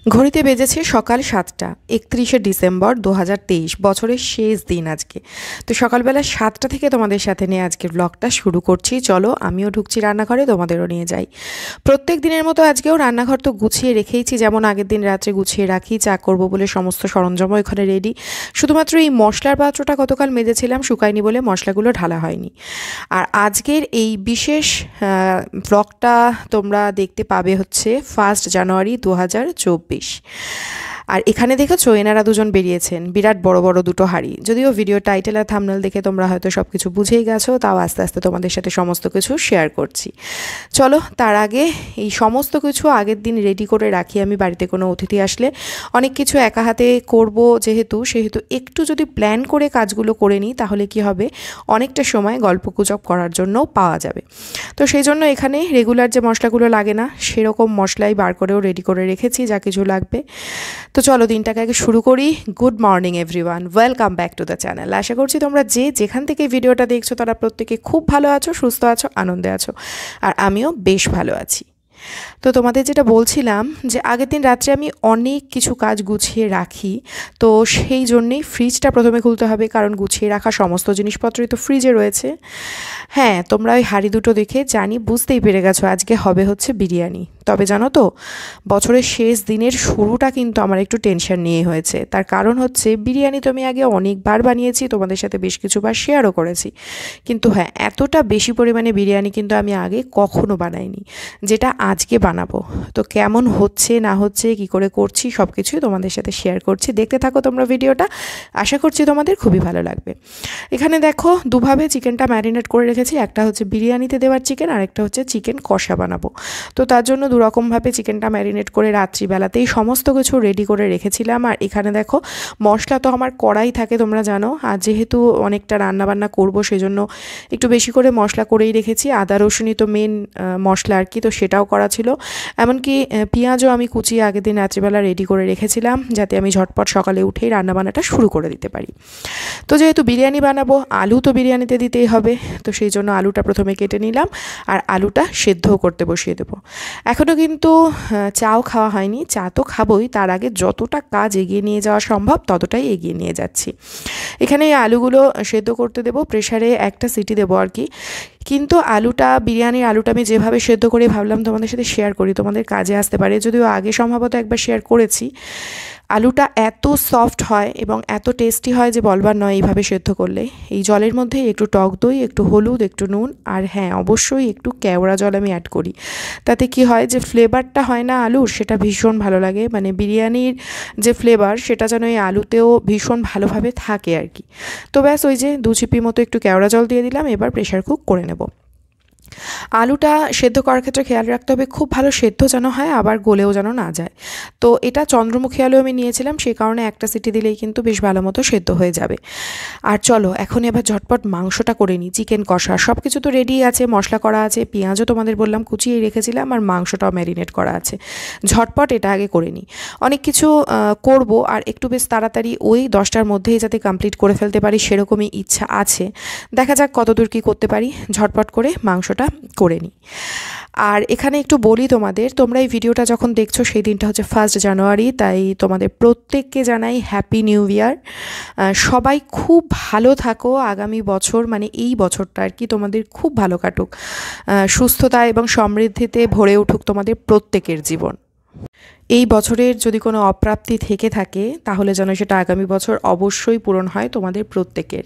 ঘড়িতে বেজেছে সকাল ৭টা। ৩১শে ডিসেম্বর ২০২৩, বছরের শেষ দিন আজকে। তো সকালবেলা ৭টা থেকে তোমাদের সাথে নিয়ে আজকের ব্লগটা শুরু করছি। চলো আমিও ঢুকছি রান্নাঘরে, তোমাদেরও নিয়ে যাই। প্রত্যেক দিনের মতো আজকেও রান্নাঘর তো গুছিয়ে রেখেইছি, যেমন আগের দিন রাত্রে গুছিয়ে রাখি। চা করবো বলে সমস্ত সরঞ্জামও এখানে রেডি। শুধুমাত্র এই মশলার পাত্রটা গতকাল মেজেছিলাম, শুকায়নি বলে মশলাগুলো ঢালা হয়নি। আর আজকের এই বিশেষ ব্লগটা তোমরা দেখতে পাবে হচ্ছে 1 জানুয়ারি 2024। আর এখানে দেখেছো এনারা দুজন বেরিয়েছেন, বিরাট বড় বড় দুটো হাঁড়ি। যদিও ভিডিও টাইটেল আর থাম্বনেল দেখে তোমরা হয়তো সব কিছু বুঝেই গেছো, তাও আস্তে আস্তে তোমাদের সাথে সমস্ত কিছু শেয়ার করছি। চলো তার আগে এই সমস্ত কিছু আগের দিন রেডি করে রাখি আমি। বাড়িতে কোনো অতিথি আসলে অনেক কিছু একা হাতে করব সেহেতু একটু যদি প্ল্যান করে কাজগুলো করে নিই, তাহলে কি হবে, অনেকটা সময় গল্পগুজব করার জন্য পাওয়া যাবে। তো সেই জন্য এখানে রেগুলার যে মশলাগুলো লাগে না, সেরকম মশলাই বার করেও রেডি করে রেখেছি যা কিছু লাগবে। তো চলো দিনটাকে আগে শুরু করি। Good morning everyone, welcome back to the channel. আশা করছি তোমরা যেখান থেকে ভিডিওটা দেখছো তারা প্রত্যেকে খুব ভালো আছো, সুস্থ আছো, আনন্দে আছো। আর আমিও বেশ ভালো আছি। তো তোমাদের যেটা বলছিলাম, যে আগের দিন রাত্রে আমি অনেক কিছু কাজ গুছিয়ে রাখি। তো সেই জন্যেই ফ্রিজটা প্রথমে খুলতে হবে, কারণ গুছিয়ে রাখা সমস্ত জিনিসপত্রই তো ফ্রিজে রয়েছে। হ্যাঁ, তোমরা ওই হাঁড়ি দুটো দেখে জানি বুঝতেই পেরে গেছো আজকে হবে হচ্ছে বিরিয়ানি। তবে জানো তো, বছরের শেষ দিনের শুরুটা কিন্তু আমার একটু টেনশন নিয়ে হয়েছে। তার কারণ হচ্ছে বিরিয়ানি তো আমি আগে অনেকবার বানিয়েছি, তোমাদের সাথে বেশ কিছুবার শেয়ারও করেছি। কিন্তু হ্যাঁ, এতটা বেশি পরিমাণে বিরিয়ানি কিন্তু আমি আগে কখনো বানাইনি, যেটা আজকে বানাবো। তো কেমন হচ্ছে না হচ্ছে, কি করে করছি, সব কিছুই তোমাদের সাথে শেয়ার করছি। দেখতে থাকো তোমরা ভিডিওটা, আশা করছি তোমাদের খুবই ভালো লাগবে। এখানে দেখো দুভাবে চিকেনটা ম্যারিনেট করে রেখেছি। একটা হচ্ছে বিরিয়ানিতে দেওয়ার চিকেন, আর একটা হচ্ছে চিকেন কষা বানাবো। তো তার জন্য দুরকমভাবে চিকেনটা ম্যারিনেট করে রাত্রিবেলাতেই সমস্ত কিছু রেডি করে রেখেছিলাম। আর এখানে দেখো মশলা তো আমার কড়াই থাকে, তোমরা জানো। আর যেহেতু অনেকটা রান্নাবান্না করবো, সেজন্য একটু বেশি করে মশলা করেই রেখেছি। আদা রসুনই তো মেন মশলা আর কি, তো সেটাও করা ছিল। এমনকি পেঁয়াজও আমি কুচিয়ে আগের দিন রাত্রিবেলা রেডি করে রেখেছিলাম, যাতে আমি ঝটপট সকালে উঠেই রান্নাবান্নাটা শুরু করে দিতে পারি। তো যেহেতু বিরিয়ানি বানাবো, আলু তো বিরিয়ানিতে দিতেই হবে, তো সেই জন্য আলুটা প্রথমে কেটে নিলাম আর আলুটা সেদ্ধও করতে বসিয়ে দেবো। এখনও কিন্তু চাও খাওয়া হয়নি, চা তো খাবোই, তার আগে যতটা কাজ এগিয়ে নিয়ে যাওয়া সম্ভব ততটাই এগিয়ে নিয়ে যাচ্ছি। এখানে এই আলুগুলো সেদ্ধ করতে দেবো, প্রেশারে একটা সিটি দেবো আর কি। কিন্তু বিরিয়ানির আলুটা আমি যেভাবে সেদ্ধ করে ভাবলাম তোমাদের সাথে শেয়ার করি, তোমাদের কাজে আসতে পারে। যদিও আগে সম্ভবত একবার শেয়ার করেছি। আলুটা এত সফট হয় এবং এত টেস্টি হয় যে বলবার নয় এইভাবে সেদ্ধ করলে। এই জলের মধ্যে একটু টক দই, একটু হলুদ, একটু নুন, আর হ্যাঁ অবশ্যই একটু কেওড়া জল আমি অ্যাড করি। তাতে কি হয়, যে ফ্লেভারটা হয় না আলুর, সেটা ভীষণ ভালো লাগে। মানে বিরিয়ানির যে ফ্লেভার, সেটা যেন এই আলুতেও ভীষণ ভালোভাবে থাকে আর কি। তো ব্যাস, ওই যে 2 চিপি মতো একটু কেওড়া জল দিয়ে দিলাম। এবার প্রেশার কুক করে নেব। আলুটা সেদ্ধ করার ক্ষেত্রে খেয়াল রাখতে হবে খুব ভালো সেদ্ধ যেন হয়, আবার গলেও যেন না যায়। তো এটা চন্দ্রমুখী আলু আমি নিয়েছিলাম, সেই কারণে একটা সিটি দিলেই কিন্তু বেশ ভালো মতো সেদ্ধ হয়ে যাবে। আর চলো এখন এবার ঝটপট মাংসটা করে নিই। চিকেন কষা সব কিছু তো রেডি আছে, মশলা করা আছে, পেঁয়াজও তোমাদের বললাম কুচিয়ে রেখেছিলাম, আর মাংসটাও ম্যারিনেট করা আছে। ঝটপট এটা আগে করে নিই। অনেক কিছু করব, আর একটু বেশ তাড়াতাড়ি ওই 10টার মধ্যেই যাতে কমপ্লিট করে ফেলতে পারি সেরকমই ইচ্ছা আছে। দেখা যাক কতদূর কী করতে পারি। ঝটপট করে মাংসটা করে নিই। আর এখানে একটু বলি তোমাদের, তোমরা এই ভিডিওটা যখন দেখছো সেই দিনটা হচ্ছে 1 জানুয়ারি, তাই তোমাদের প্রত্যেককে জানাই হ্যাপি নিউ ইয়ার। সবাই খুব ভালো থাকো। আগামী বছর, মানে এই বছরটা আর কি, তোমাদের খুব ভালো কাটুক। সুস্থতা এবং সমৃদ্ধিতে ভরে উঠুক তোমাদের প্রত্যেকের জীবন। এই বছরের যদি কোনো অপ্রাপ্তি থেকে থাকে, তাহলে যেন সেটা আগামী বছর অবশ্যই পূরণ হয় তোমাদের প্রত্যেকের।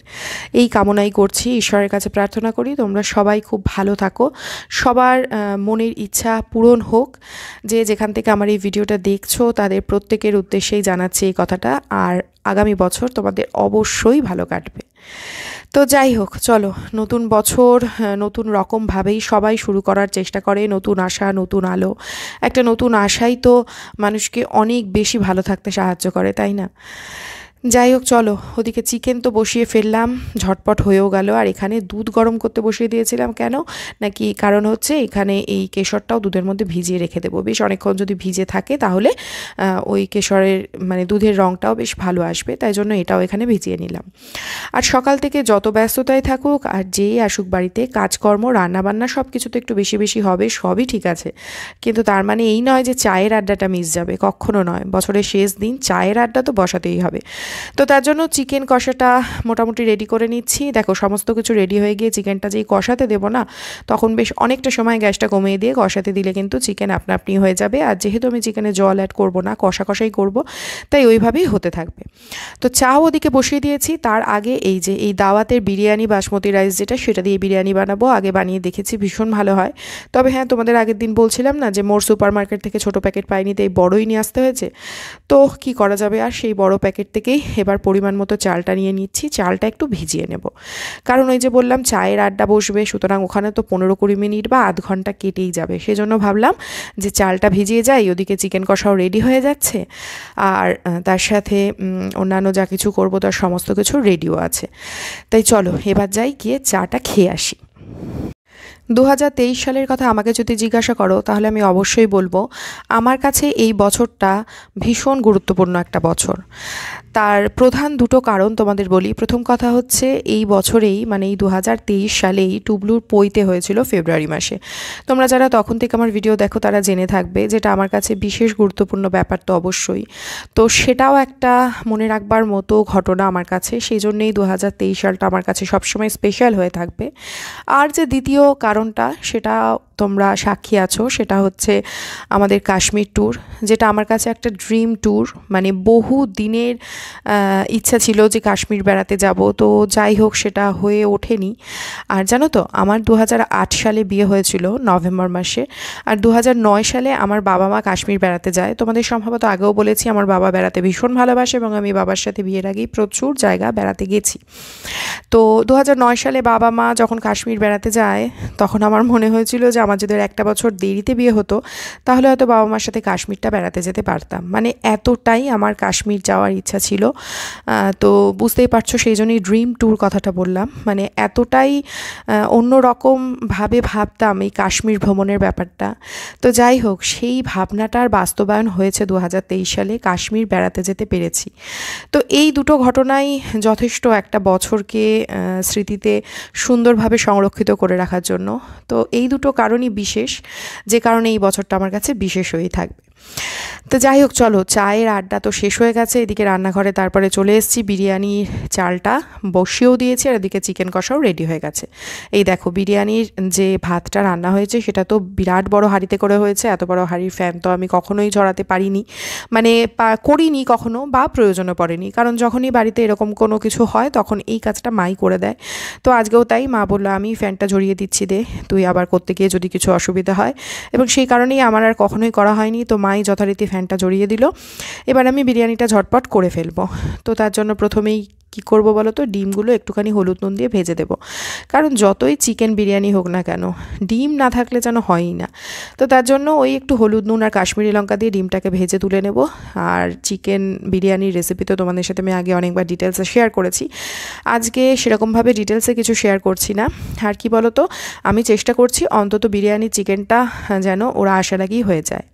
এই কামনাই করছি, ঈশ্বরের কাছে প্রার্থনা করি তোমরা সবাই খুব ভালো থাকো, সবার মনের ইচ্ছা পূরণ হোক। যে যেখান থেকে আমার এই ভিডিওটা দেখছো তাদের প্রত্যেকের উদ্দেশ্যেই জানাচ্ছি এই কথাটা। আর আগামী বছর তোমাদের অবশ্যই ভালো কাটবে। তো যাই হোক, চলো নতুন বছর নতুন রকমভাবেই সবাই শুরু করার চেষ্টা করে। নতুন আশা, নতুন আলো। একটা নতুন আশাই তো মানুষকে অনেক বেশি ভালো থাকতে সাহায্য করে, তাই না? যাই হোক চলো, ওদিকে চিকেন তো বসিয়ে ফেললাম, ঝটপট হয়েও গেল। আর এখানে দুধ গরম করতে বসিয়ে দিয়েছিলাম, কেন নাকি কারণ হচ্ছে এখানে এই কেশরটাও দুধের মধ্যে ভিজিয়ে রেখে দেবো। বেশ অনেকক্ষণ যদি ভিজে থাকে তাহলে ওই কেশরের মানে দুধের রঙটাও বেশ ভালো আসবে, তাই জন্য এটাও এখানে ভিজিয়ে নিলাম। আর সকাল থেকে যত ব্যস্ততায় থাকুক আর যেই আসুক বাড়িতে, কাজকর্ম রান্নাবান্না সব কিছু তো একটু বেশি বেশি হবে, সবই ঠিক আছে, কিন্তু তার মানে এই নয় যে চায়ের আড্ডাটা মিস যাবে, কখনো নয়। বছরের শেষ দিন চায়ের আড্ডা তো বসাতেই হবে। তো তার জন্য চিকেন কষাটা মোটামুটি রেডি করে নিচ্ছি। দেখো সমস্ত কিছু রেডি হয়ে গিয়ে চিকেনটা যেই কষাতে দেবো না, তখন বেশ অনেকটা সময় গ্যাসটা কমিয়ে দিয়ে কষাতে দিলে কিন্তু চিকেন আপনা আপনি হয়ে যাবে। আর যেহেতু আমি চিকেনে জল অ্যাড করবো না, কষা কষাই করবো, তাই ওইভাবেই হতে থাকবে। তো চাও ওদিকে বসিয়ে দিয়েছি। তার আগে এই যে এই দাওয়াতের বিরিয়ানি বাসমতি রাইস যেটা, সেটা দিয়ে বিরিয়ানি বানাবো। আগে বানিয়ে দেখেছি, ভীষণ ভালো হয়। তবে হ্যাঁ, তোমাদের আগের দিন বলছিলাম না যে মোর সুপার মার্কেট থেকে ছোটো প্যাকেট পাইনি, তাই বড়ই নিয়ে আসতে হয়েছে। তো কি করা যাবে আর, সেই বড় প্যাকেট থেকেই এবার পরিমাণ মতো চালটা নিয়ে নিচ্ছি। চালটা একটু ভিজিয়ে নেব, কারণ ওই যে বললাম চায়ের আড্ডা বসবে, সুতরাং ওখানে তো 15-20 মিনিট বা আধ ঘন্টা কেটেই যাবে। সেজন্য ভাবলাম যে চালটা ভিজিয়ে যাই, ওদিকে চিকেন কষাও রেডি হয়ে যাচ্ছে, আর তার সাথে অন্যান্য যা কিছু করবো তার সমস্ত কিছু রেডিও আছে। তাই চলো এবার যাই, গিয়ে চাটা খেয়ে আসি। 2023 সালের কথা আমাকে যদি জিজ্ঞাসা করো তাহলে আমি অবশ্যই বলবো আমার কাছে এই বছরটা ভীষণ গুরুত্বপূর্ণ একটা বছর। তার প্রধান দুটো কারণ তোমাদের বলি। প্রথম কথা হচ্ছে এই বছরেই মানে এই 2023 সালেই টুবলুর পৈতে হয়েছিল ফেব্রুয়ারি মাসে। তোমরা যারা তখন থেকে আমার ভিডিও দেখো তারা জেনে থাকবে, যেটা আমার কাছে বিশেষ গুরুত্বপূর্ণ ব্যাপার তো অবশ্যই। তো সেটাও একটা মনে রাখবার মতো ঘটনা আমার কাছে, সেই জন্যেই 2023 সালটা আমার কাছে সবসময় স্পেশাল হয়ে থাকবে। আর যে দ্বিতীয় কারণটা সেটা তোমরা সাক্ষী আছো, সেটা হচ্ছে আমাদের কাশ্মীর ট্যুর, যেটা আমার কাছে একটা ড্রিম ট্যুর। মানে বহু দিনের ইচ্ছা ছিল যে কাশ্মীর বেড়াতে যাব, তো যাই হোক সেটা হয়ে ওঠেনি। আর জানো তো আমার 2008 সালে বিয়ে হয়েছিল নভেম্বর মাসে, আর 2009 সালে আমার বাবা মা কাশ্মীর বেড়াতে যায়। তোমাদের সম্ভবত আগেও বলেছি আমার বাবা বেড়াতে ভীষণ ভালোবাসে এবং আমি বাবার সাথে বিয়ের আগেই প্রচুর জায়গা বেড়াতে গেছি। তো 2009 সালে বাবা মা যখন কাশ্মীর বেড়াতে যায়, তখন আমার মনে হয়েছিল যে আমার যদি একটা বছর দেরিতে বিয়ে হতো তাহলে হয়তো বাবা মার সাথে কাশ্মীরটা বেড়াতে যেতে পারতাম। মানে এতটাই আমার কাশ্মীর যাওয়ার ইচ্ছা ছিল। তো বুঝতেই পারছো সেই জন্যই ড্রিম ট্যুর কথাটা বললাম। মানে এতটাই অন্যরকমভাবে ভাবতাম এই কাশ্মীর ভ্রমণের ব্যাপারটা। তো যাই হোক সেই ভাবনাটার বাস্তবায়ন হয়েছে 2023 সালে, কাশ্মীর বেড়াতে যেতে পেরেছি। তো এই দুটো ঘটনাই যথেষ্ট একটা বছরকে স্মৃতিতে সুন্দরভাবে সংরক্ষিত করে রাখার জন্য। তো এই দুটো কারণই বিশেষ, যে কারণে এই বছরটা আমার কাছে বিশেষ হয়েই থাকবে। তো যাই হোক চলো, চায়ের আড্ডা তো শেষ হয়ে গেছে, এদিকে রান্নাঘরে তারপরে চলে এসেছি, বিরিয়ানির চালটা বসিয়েও দিয়েছি, আর এদিকে চিকেন কষাও রেডি হয়ে গেছে। এই দেখো বিরিয়ানির যে ভাতটা রান্না হয়েছে সেটা তো বিরাট বড় হাঁড়িতে করে হয়েছে। এত বড় হাঁড়ির ফ্যান তো আমি কখনোই ঝরাতে পারিনি, মানে করিনি কখনো, বা প্রয়োজনও পড়েনি, কারণ যখনই বাড়িতে এরকম কোনো কিছু হয় তখন এই কাজটা মাই করে দেয়। তো আজকেও তাই, মা বললো আমি ফ্যানটা ঝরিয়ে দিচ্ছি, দে তুই আবার করতে গিয়ে যদি কিছু অসুবিধা হয়, এবং সেই কারণেই আমার আর কখনোই করা হয়নি। তো মাই যথারীতি ফ্যানটা জড়িয়ে দিল। এবার আমি বিরিয়ানিটা ঝটপট করে ফেলবো। তো তার জন্য প্রথমেই কি করব বলো তো, ডিমগুলো একটুখানি হলুদ নুন দিয়ে ভেজে দেবো, কারণ যতই চিকেন বিরিয়ানি হোক না কেন ডিম না থাকলে যেন হয়ই না। তো তার জন্য ওই একটু হলুদ নুন আর কাশ্মীরি লঙ্কা দিয়ে ডিমটাকে ভেজে তুলে নেব। আর চিকেন বিরিয়ানির রেসিপি তো তোমাদের সাথে আমি আগে অনেকবার ডিটেলসে শেয়ার করেছি, আজকে সেরকমভাবে ডিটেলসে কিছু শেয়ার করছি না। আর কি বলো তো, আমি চেষ্টা করছি অন্তত বিরিয়ানির চিকেনটা যেন ওরা আসার আগেই হয়ে যায়।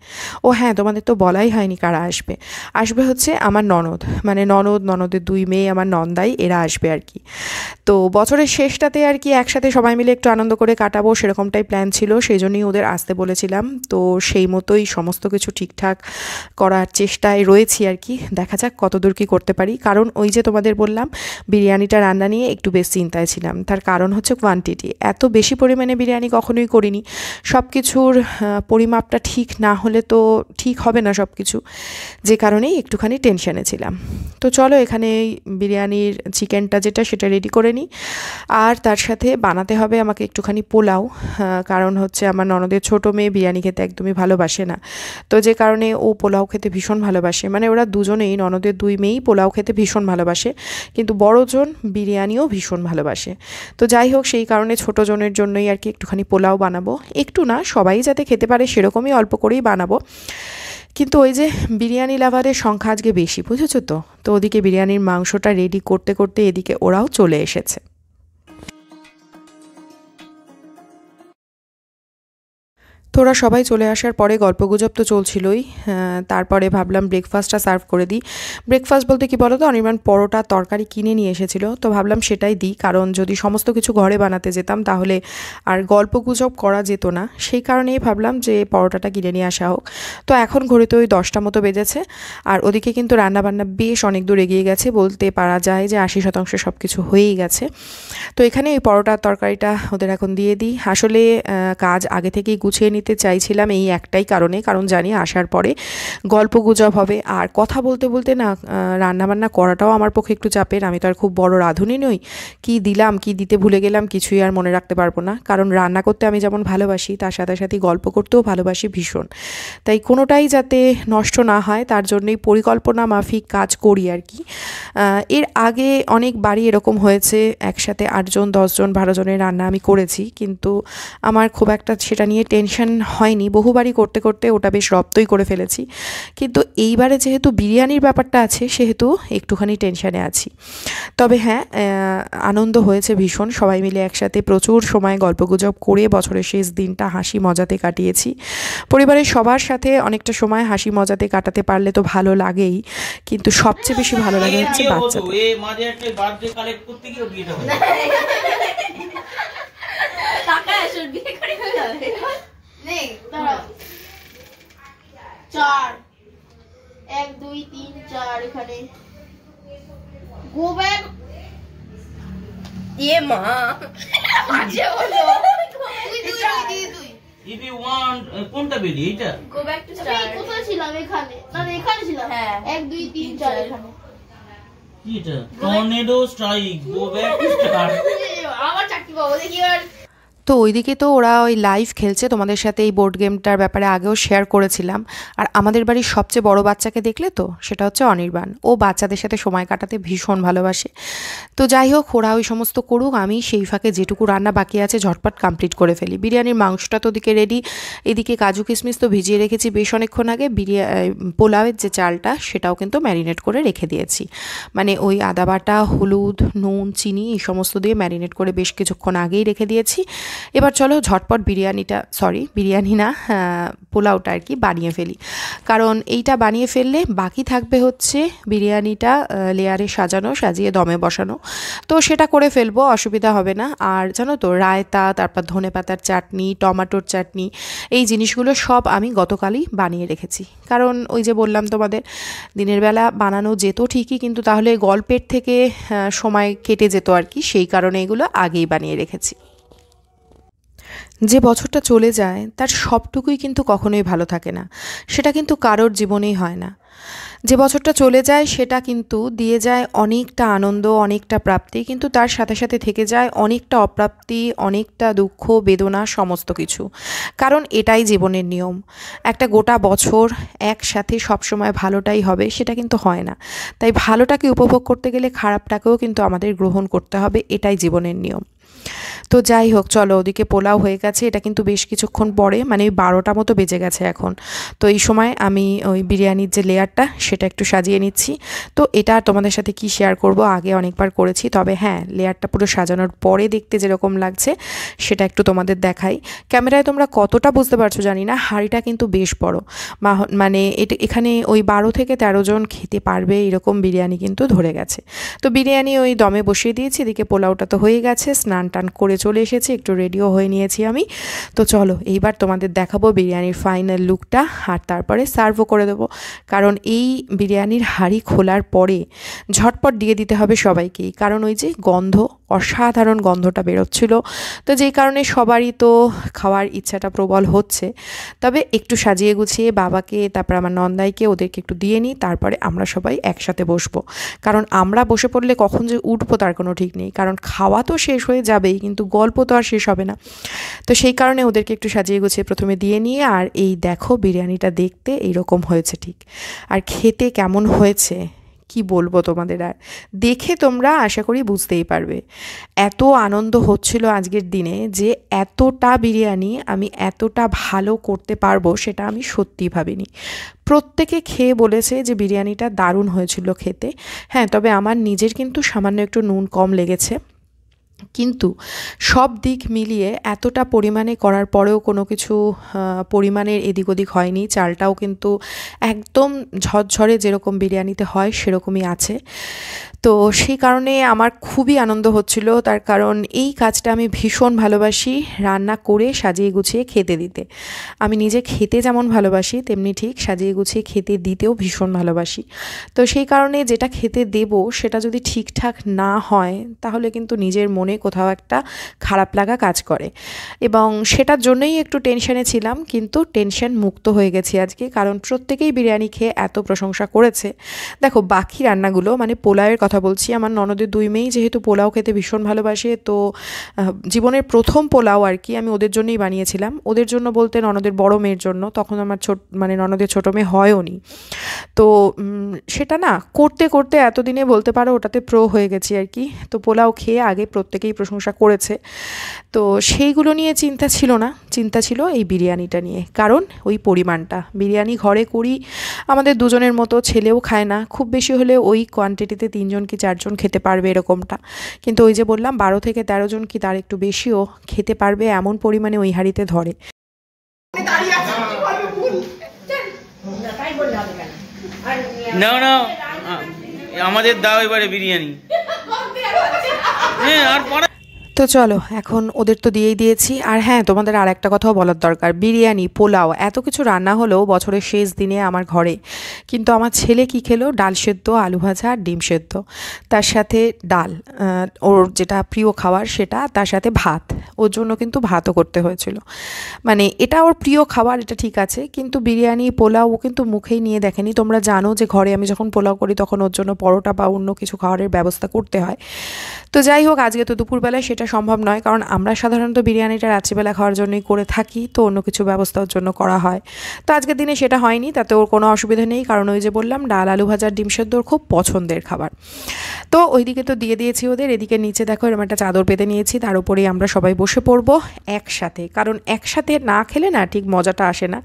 ও হ্যাঁ, তোমাদের তো বলাই হয়নি কারা আসবে। আসবে হচ্ছে আমার ননদ, মানে ননদের 2 মেয়ে, আমার নন্দাই, এরা আসবে আর কি। তো বছরের শেষটাতে আর কি একসাথে সবাই মিলে একটু আনন্দ করে কাটাবো, সেরকমটাই প্ল্যান ছিল, সেই জন্যই ওদের আসতে বলেছিলাম। তো সেই মতোই সমস্ত কিছু ঠিকঠাক করার চেষ্টায় রয়েছি আর কি। দেখা যাক কতদূর কী করতে পারি, কারণ ওই যে তোমাদের বললাম বিরিয়ানিটা রান্না নিয়ে একটু বেশ চিন্তায় ছিলাম। তার কারণ হচ্ছে কোয়ান্টিটি, এত বেশি পরিমাণে বিরিয়ানি কখনোই করিনি। সব কিছুর পরিমাপটা ঠিক না হলে তো ঠিক হবে না সব কিছু, যে কারণেই একটুখানি টেনশানে ছিলাম। তো চলো এখানে বিরিয়ানির চিকেনটা যেটা সেটা রেডি করে নিই। আর তার সাথে বানাতে হবে আমাকে একটুখানি পোলাও, কারণ হচ্ছে আমার ননদের ছোটো মেয়ে বিরিয়ানি খেতে একদমই ভালোবাসে না। তো যে কারণে ও পোলাও খেতে ভীষণ ভালোবাসে, মানে ওরা দুজনেই, ননদের 2 মেয়েই পোলাও খেতে ভীষণ ভালোবাসে, কিন্তু বড়জন বিরিয়ানিও ভীষণ ভালোবাসে। তো যাই হোক সেই কারণে ছোটো জনের জন্যই আর কি একটুখানি পোলাও বানাবো, একটু না সবাই যাতে খেতে পারে সেরকমই অল্প করেই বানাবো। কিন্তু ওই যে বিরিয়ানি লাভারের সংখ্যা আজকে বেশি, বুঝেছো তো। তো ওদিকে বিরিয়ানির মাংসটা রেডি করতে করতে এদিকে ওরাও চলে এসেছে। তো ওরা সবাই চলে আসার পরে গল্পগুজব তো চলছিলই। তারপরে ভাবলাম ব্রেকফাস্টটা সার্ভ করে দিই। ব্রেকফাস্ট বলতে কি বলো তো, অনির্বাণ পরোটা তরকারি কিনে নিয়ে এসেছিলো, তো ভাবলাম সেটাই দিই, কারণ যদি সমস্ত কিছু ঘরে বানাতে যেতাম তাহলে আর গল্পগুজব করা যেত না, সেই কারণেই ভাবলাম যে পরোটাটা কিনে নিয়ে আসা হোক। তো এখন ঘড়িতে ওই 10টা মতো বেজেছে, আর ওদিকে কিন্তু রান্নাবান্না বেশ অনেক দূর এগিয়ে গেছে, বলতে পারা যায় যে 80% সব কিছু হয়েই গেছে। তো এখানে এই পরোটার তরকারিটা ওদের এখন দিয়ে দিই। আসলে কাজ আগে থেকেই গুছিয়ে নিতে চাইছিলাম এই একটাই কারণে, কারণ জানি আসার পরে গল্পগুজব হবে, আর কথা বলতে বলতে না রান্নাবান্না করাটাও আমার পক্ষে একটু চাপের। আমি তো আর খুব বড় রাঁধুনি নই, কি দিলাম কি দিতে ভুলে গেলাম কিছুই আর মনে রাখতে পারবো না, কারণ রান্না করতে আমি যেমন ভালোবাসি তার সাথে সাথে গল্প করতেও ভালোবাসি ভীষণ। তাই কোনোটাই যাতে নষ্ট না হয় তার জন্যই পরিকল্পনা মাফিক কাজ করি আর কি। এর আগে অনেকবারই এরকম হয়েছে, একসাথে 8 জন 10 জন 12 জনের রান্না আমি করেছি, কিন্তু আমার খুব একটা সেটা নিয়ে টেনশন হয়নি। বহুবারই করতে করতে ওটা বেশ রপ্তই করে ফেলেছি, কিন্তু এইবারে যেহেতু বিরিয়ানির ব্যাপারটা আছে সেহেতু একটুখানি টেনশানে আছি। তবে হ্যাঁ, আনন্দ হয়েছে ভীষণ, সবাই মিলে একসাথে প্রচুর সময় গল্পগুজব করে বছরের শেষ দিনটা হাসি মজাতে কাটিয়েছি। পরিবারের সবার সাথে অনেকটা সময় হাসি মজাতে কাটাতে পারলে তো ভালো লাগেই, কিন্তু সবচেয়ে বেশি ভালো লাগে হচ্ছে বাচ্চাদের। चार 1 2 3 4 এখানে গো ব্যাক ये मां আচ্ছা বলো তুই if you want কোনটা বেরি এটা গো ব্যাক টু স্টার্ট কোথায় ছিলাম এখানে না এখানে ছিলাম হ্যাঁ 1 2 3 4 এখানে কি এটা tornado strike go back to start আমার চাকরি পাবো দেখি আর। তো ওইদিকে তো ওরা ওই লাইভ খেলছে, তোমাদের সাথে এই বোর্ড গেমটার ব্যাপারে আগেও শেয়ার করেছিলাম। আর আমাদের বাড়ির সবচেয়ে বড় বাচ্চাকে দেখলে তো, সেটা হচ্ছে অনির্বাণ। ও বাচ্চাদের সাথে সময় কাটাতে ভীষণ ভালোবাসে। তো যাই হোক, ওরা ওই সমস্ত করুক, আমি সেই ফাঁকে যেটুকু রান্না বাকি আছে ঝটপট কমপ্লিট করে ফেলি। বিরিয়ানির মাংসটা তো ওদিকে রেডি, এদিকে কাজু কিশমিশ তো ভিজিয়ে রেখেছি বেশ অনেকক্ষণ আগে। পোলাওয়ের যে চালটা সেটাও কিন্তু ম্যারিনেট করে রেখে দিয়েছি, মানে ওই আদা বাটা, হলুদ, নুন, চিনি এই সমস্ত দিয়ে ম্যারিনেট করে বেশ কিছুক্ষণ আগেই রেখে দিয়েছি। এবার চলো ঝটপট বিরিয়ানি না পোলাওটা আর কি বানিয়ে ফেলি, কারণ এইটা বানিয়ে ফেললে বাকি থাকবে হচ্ছে বিরিয়ানিটা লেয়ারে সাজিয়ে দমে বসানো। তো সেটা করে ফেলবো, অসুবিধা হবে না। আর জানো তো, রায়তা, তারপর ধনেপাতার চাটনি, টমেটোর চাটনি, এই জিনিসগুলো সব আমি গতকালই বানিয়ে রেখেছি, কারণ ওই যে বললাম তোমাদের দিনের বেলা বানানো যেত ঠিকই, কিন্তু তাহলে গল্পের থেকে সময় কেটে যেত আর কি, সেই কারণে এগুলো আগেই বানিয়ে রেখেছি। যে বছরটা চলে যায় তার সবটুকুই কিন্তু কখনোই ভালো থাকে না, সেটা কিন্তু কারোর জীবনেই হয় না। যে বছরটা চলে যায় সেটা কিন্তু দিয়ে যায় অনেকটা আনন্দ, অনেকটা প্রাপ্তি, কিন্তু তার সাথে সাথে থেকে যায় অনেকটা অপ্রাপ্তি, অনেকটা দুঃখ, বেদনা, সমস্ত কিছু। কারণ এটাই জীবনের নিয়ম। একটা গোটা বছর একসাথে সবসময় ভালোটাই হবে সেটা কিন্তু হয় না। তাই ভালোটাকে উপভোগ করতে গেলে খারাপটাকেও কিন্তু আমাদের গ্রহণ করতে হবে, এটাই জীবনের নিয়ম। তো যাই হোক, চলো ওদিকে পোলাও হয়ে গেছে, এটা কিন্তু বেশ কিছুক্ষণ পরে, মানে 12টা মতো বেজে গেছে এখন। তো এই সময় আমি ওই বিরিয়ানির যে লেয়ারটা সেটা একটু সাজিয়ে নিচ্ছি। তো এটা তোমাদের সাথে কি শেয়ার করব, আগে অনেকবার করেছি, তবে হ্যাঁ লেয়ারটা পুরো সাজানোর পরে দেখতে যেরকম লাগছে সেটা একটু তোমাদের দেখাই। ক্যামেরায় তোমরা কতটা বুঝতে পারছো জানি না, হাঁড়িটা কিন্তু বেশ বড়, মানে এখানে ওই 12 থেকে 13 জন খেতে পারবে এরকম বিরিয়ানি কিন্তু ধরে গেছে। তো বিরিয়ানি ওই দমে বসিয়ে দিয়েছি, এদিকে পোলাওটা তো হয়ে গেছে, স্নান টান করে চলে এসেছি, একটু রেডিও হয়ে নিয়েছি আমি। তো চলো এইবার তোমাদের দেখাবো বিরিয়ানির ফাইনাল লুকটা, আর তারপরে সার্ভও করে দেবো, কারণ এই বিরিয়ানির হাঁড়ি খোলার পরে ঝটপট দিয়ে দিতে হবে সবাইকেই, কারণ ওই যে গন্ধ, অসাধারণ গন্ধটা বেরোচ্ছিল, তো যেই কারণে সবারই তো খাওয়ার ইচ্ছাটা প্রবল হচ্ছে। তবে একটু সাজিয়ে গুছিয়ে বাবাকে, তারপর আমার নন্দাইকে, ওদেরকে একটু দিয়ে নিই, তারপরে আমরা সবাই একসাথে বসবো, কারণ আমরা বসে পড়লে কখন যে উঠবো তার কোনো ঠিক নেই, কারণ খাওয়া তো শেষ হয়ে যাবেই কিন্তু গল্প তো আর শেষ হবে না। তো সেই কারণে ওদেরকে একটু সাজিয়ে গুছিয়ে প্রথমে দিয়ে নিয়ে, আর এই দেখো বিরিয়ানিটা দেখতে এইরকম হয়েছে ঠিক, আর খেতে কেমন হয়েছে কি বলবো তোমাদের, আর দেখে তোমরা আশা করি বুঝতেই পারবে। এত আনন্দ হচ্ছিল আজকের দিনে যে এতটা বিরিয়ানি আমি এতটা ভালো করতে পারবো সেটা আমি সত্যি ভাবিনি। প্রত্যেকে খেয়ে বলেছে যে বিরিয়ানিটা দারুণ হয়েছিল খেতে। হ্যাঁ, তবে আমার নিজের কিন্তু সামান্য একটু নুন কম লেগেছে, কিন্তু সব দিক মিলিয়ে এতটা পরিমাণে করার পরেও কোনো কিছু পরিমাণের এদিক ওদিক হয়নি। চালটাও কিন্তু একদম ঝরঝরে যেরকম বিরিয়ানিতে হয় সেরকমই আছে। তো সেই কারণে আমার খুবই আনন্দ হচ্ছিল, তার কারণ এই কাজটা আমি ভীষণ ভালোবাসি, রান্না করে সাজিয়ে গুছিয়ে খেতে দিতে। আমি নিজে খেতে যেমন ভালোবাসি তেমনি ঠিক সাজিয়ে গুছিয়ে খেতে দিতেও ভীষণ ভালোবাসি। তো সেই কারণে যেটা খেতে দেব সেটা যদি ঠিকঠাক না হয় তাহলে কিন্তু নিজের মনে কোথাও একটা খারাপ লাগা কাজ করে, এবং সেটার জন্যই একটু টেনশনে ছিলাম, কিন্তু টেনশন মুক্ত হয়ে গেছি আজকে, কারণ প্রত্যেকেই বিরিয়ানি খেয়ে এত প্রশংসা করেছে। দেখো বাকি রান্নাগুলো মানে পোলাওয়ের কথা বলছি, আমার ননদের দুই মেয়েই যেহেতু পোলাও খেতে ভীষণ ভালোবাসে, তো জীবনের প্রথম পোলাও আর কি আমি ওদের জন্যই বানিয়েছিলাম। ওদের জন্য বলতে ননদের বড় মেয়ের জন্য, তখন আমার মানে ননদের ছোটো মেয়ে হয়ও নি। তো সেটা না করতে করতে এতদিনে বলতে পারো ওটাতে প্রো হয়ে গেছি আর কি। তো পোলাও খেয়ে আগে প্রত্যেকেই প্রশংসা করেছে, তো সেইগুলো নিয়ে চিন্তা ছিল না, চিন্তা ছিল এই বিরিয়ানিটা নিয়ে। কারণ ওই পরিমাণটা বিরিয়ানি ঘরে করি, আমাদের দুজনের মতো, ছেলেও খায় না, খুব বেশি হলে ওই কোয়ান্টিটিতে 3 জন কি 4 জন খেতে পারবে এরকমটা। কিন্তু ওই যে বললাম 12 থেকে 13 জন কি তার একটু বেশিও খেতে পারবে এমন পরিমাণে ওই হাঁড়িতে ধরে। নাও নাও, আমাদের দাও এবারে বিরিয়ানি। হ্যাঁ আর তো চলো এখন ওদের তো দিয়েই দিয়েছি। আর হ্যাঁ, তোমাদের আর একটা কথাও বলার দরকার, বিরিয়ানি পোলাও এত কিছু রান্না হলেও বছরের শেষ দিনে আমার ঘরে, কিন্তু আমার ছেলে কি খেলো, ডাল সেদ্ধ, আলু ভাজা আর ডিম সেদ্ধ, তার সাথে ডাল, ওর যেটা প্রিয় খাবার সেটা, তার সাথে ভাত। ওর জন্য কিন্তু ভাতও করতে হয়েছিল। মানে এটা ওর প্রিয় খাবার, এটা ঠিক আছে, কিন্তু বিরিয়ানি পোলাও ও কিন্তু মুখেই নিয়ে দেখেনি। তোমরা জানো যে ঘরে আমি যখন পোলাও করি তখন ওর জন্য পরোটা বা অন্য কিছু খাবারের ব্যবস্থা করতে হয়। তো যাই হোক, আজকে তো দুপুরবেলায় সেটা সম্ভব নয়, কারণ আমরা সাধারণত বিরিয়ানিটা রাত্রিবেলা খাওয়ার জন্যই করে থাকি, তো অন্য কিছু ব্যবস্থার জন্য করা হয়। তো আজকের দিনে সেটা হয়নি, তাতে ওর কোনো অসুবিধা নেই, কারণ ওই যে বললাম ডাল আলু ভাজার ডিম সেদ্ধ ওর খুব পছন্দের খাবার। তো ওইদিকে তো দিয়ে দিয়েছি ওদের, এদিকে নিচে দেখো এরকম একটা চাদর পেতে নিয়েছি, তার উপরেই আমরা সবাই বসে পড়বো একসাথে, কারণ একসাথে না খেলে না ঠিক মজাটা আসে না।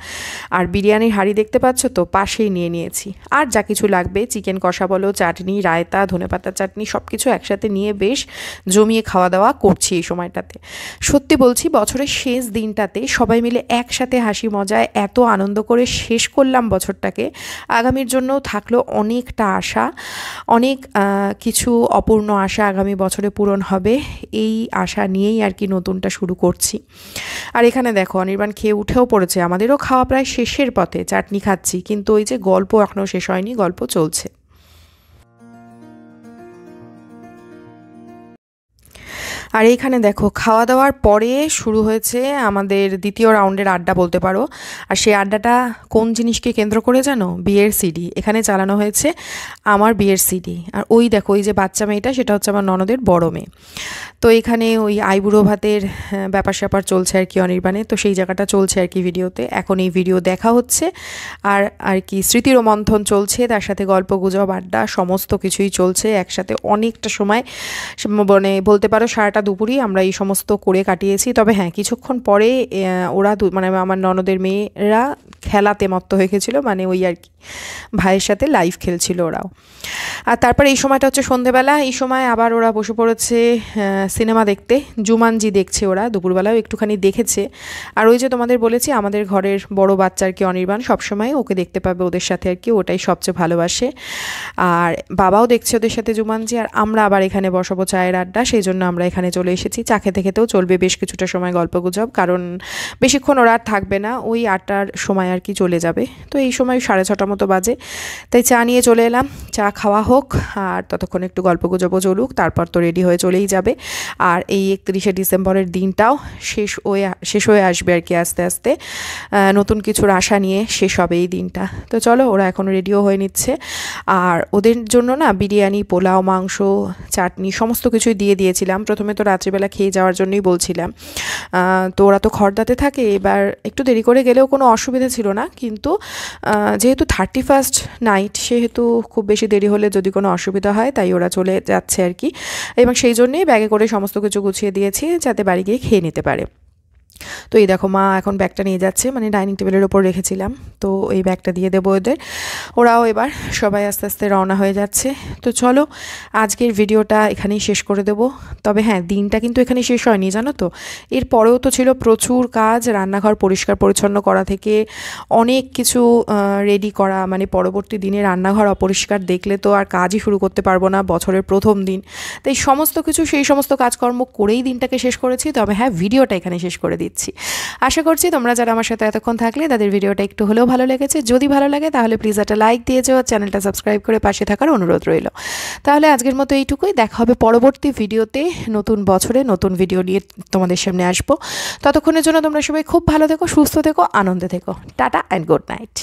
আর বিরিয়ানির হাঁড়ি দেখতে পাচ্ছ তো, পাশেই নিয়ে নিয়েছি, আর যা কিছু লাগবে চিকেন কষা বলো, চাটনি, রায়তা, ধনেপাতার চাটনি, সব কিছু একসাথে নিয়ে বেশ জমিয়ে খাওয়া দাওয়া করছি এই সময়টাতে। সত্যি বলছি, বছরের শেষ দিনটাতে সবাই মিলে একসাথে হাসি মজায় এত আনন্দ করে শেষ করলাম বছরটাকে। আগামীর জন্য থাকলো অনেকটা আশা, অনেক কিছু অপূর্ণ আশা আগামী বছরে পূরণ হবে, এই আশা নিয়েই আর কি নতুনটা শুরু করছি। আর এখানে দেখো অনির্বাণ খেয়ে উঠেও পড়েছে, আমাদেরও খাওয়া প্রায় শেষের পথে, চাটনি খাচ্ছি, কিন্তু ওই যে গল্প এখনও শেষ হয়নি, গল্প চলছে। আর এইখানে দেখো খাওয়া দাওয়ার পরে শুরু হয়েছে আমাদের দ্বিতীয় রাউন্ডের আড্ডা বলতে পারো। আর সেই আড্ডাটা কোন জিনিসকে কেন্দ্র করে জানো, বিয়ের সিডি এখানে চালানো হয়েছে, আমার বিয়ের সিডি। আর ওই দেখো ওই যে বাচ্চা মেয়েটা সেটা হচ্ছে আমার ননদের বড় মেয়ে। তো এখানে ওই আইবুড়ো ভাতের ব্যাপার স্যাপার চলছে আর কি অনির্বাণে, তো সেই জায়গাটা চলছে আর কি ভিডিওতে। এখন এই ভিডিও দেখা হচ্ছে আর আর কি স্মৃতির মন্থন চলছে, তার সাথে গল্প গুজব আড্ডা সমস্ত কিছুই চলছে একসাথে অনেকটা সময়, মানে বলতে পারো সারাটা দুপুরই আমরা এই সমস্ত করে কাটিয়েছি। তবে হ্যাঁ, কিছুক্ষণ পরে ওরা মানে আমার ননদের মেয়েরা খেলাতে মত্ত হয়ে গেছিলো, মানে ওই আর কি ভাইয়ের সাথে লাইভ খেলছিল ওরাও। আর তারপরে এই সময়টা হচ্ছে সন্ধেবেলা, এই সময় আবার ওরা বসে পড়েছে সিনেমা দেখতে, জুমানজি দেখছে ওরা, দুপুরবেলাও একটুখানি দেখেছে। আর ওই যে তোমাদের বলেছি আমাদের ঘরের বড় বাচ্চা আর কি অনির্বাণ, সবসময় ওকে দেখতে পাবে ওদের সাথে আর কি, ওটাই সবচেয়ে ভালোবাসে। আর বাবাও দেখছে ওদের সাথে জুমানজি, আর আমরা আবার এখানে বসাবো চায়ের আড্ডা, সেই জন্য আমরা এখানে চলে এসেছি। চা খেতে খেতেও চলবে বেশ কিছুটা সময় গল্প গুজব, কারণ বেশিক্ষণ ওরা আর থাকবে না, ওই 8টার সময় আর কি চলে যাবে। তো এই সময় 6:30 মতো বাজে, তাই চা নিয়ে চলে এলাম, চা খাওয়া হোক আর ততক্ষণ একটু গল্প গুজবও চলুক, তারপর তো রেডি হয়ে চলেই যাবে। আর এই 31শে ডিসেম্বরের দিনটাও শেষ হয়ে আসবে আর কি আস্তে আস্তে, নতুন কিছুর আশা নিয়ে শেষ হবে এই দিনটা। তো চলো ওরা এখন রেডিও হয়ে নিচ্ছে, আর ওদের জন্য না বিরিয়ানি, পোলাও, মাংস, চাটনি সমস্ত কিছুই দিয়ে দিয়েছিলাম। প্রথমে তো রাত্রিবেলা খেয়ে যাওয়ার জন্যই বলছিলাম, তো ওরা তো খড়দাতে থাকে, এবার একটু দেরি করে গেলেও কোনো অসুবিধা ছিল না, কিন্তু যেহেতু 31st নাইট, সেহেতু খুব বেশি দেরি হলে যদি কোনো অসুবিধা হয় তাই ওরা চলে যাচ্ছে আর কি, এবং সেই জন্যেই ব্যাগে করে সমস্ত কিছু গুছিয়ে দিয়েছি যাতে বাড়ি গিয়ে খেয়ে নিতে পারে। তো এই দেখো মা এখন ব্যাগটা নিয়ে যাচ্ছে, মানে ডাইনিং টেবিলের ওপর রেখেছিলাম, তো এই ব্যাগটা দিয়ে দেবো ওদের। ওরাও এবার সবাই আস্তে আস্তে রওনা হয়ে যাচ্ছে। তো চলো আজকের ভিডিওটা এখানেই শেষ করে দেবো। তবে হ্যাঁ, দিনটা কিন্তু এখানেই শেষ হয়নি, জানো তো, এর পরেও তো ছিল প্রচুর কাজ, রান্নাঘর পরিষ্কার পরিচ্ছন্ন করা থেকে অনেক কিছু রেডি করা, মানে পরবর্তী দিনে রান্নাঘর অপরিষ্কার দেখলে তো আর কাজই শুরু করতে পারবো না, বছরের প্রথম দিন। তাই সমস্ত কিছু, সেই সমস্ত কাজকর্ম করেই দিনটাকে শেষ করেছি। তবে হ্যাঁ, ভিডিওটা এখানে শেষ করে দিচ্ছি। আশা করছি তোমরা যারা আমার সাথে এতক্ষণ থাকলে তাদের ভিডিওটা একটু হলেও ভালো লেগেছে। যদি ভালো লাগে তাহলে প্লিজ একটা লাইক দিয়ে যাও, চ্যানেলটা সাবস্ক্রাইব করে পাশে থাকার অনুরোধ রইল। তাহলে আজকের মতো এইটুকুই, দেখা হবে পরবর্তী ভিডিওতে, নতুন বছরে নতুন ভিডিও নিয়ে তোমাদের সামনে আসবো। ততক্ষণের জন্য তোমরা সবাই খুব ভালো থেকো, সুস্থ থেকো, আনন্দে থেকো। Tata and good night.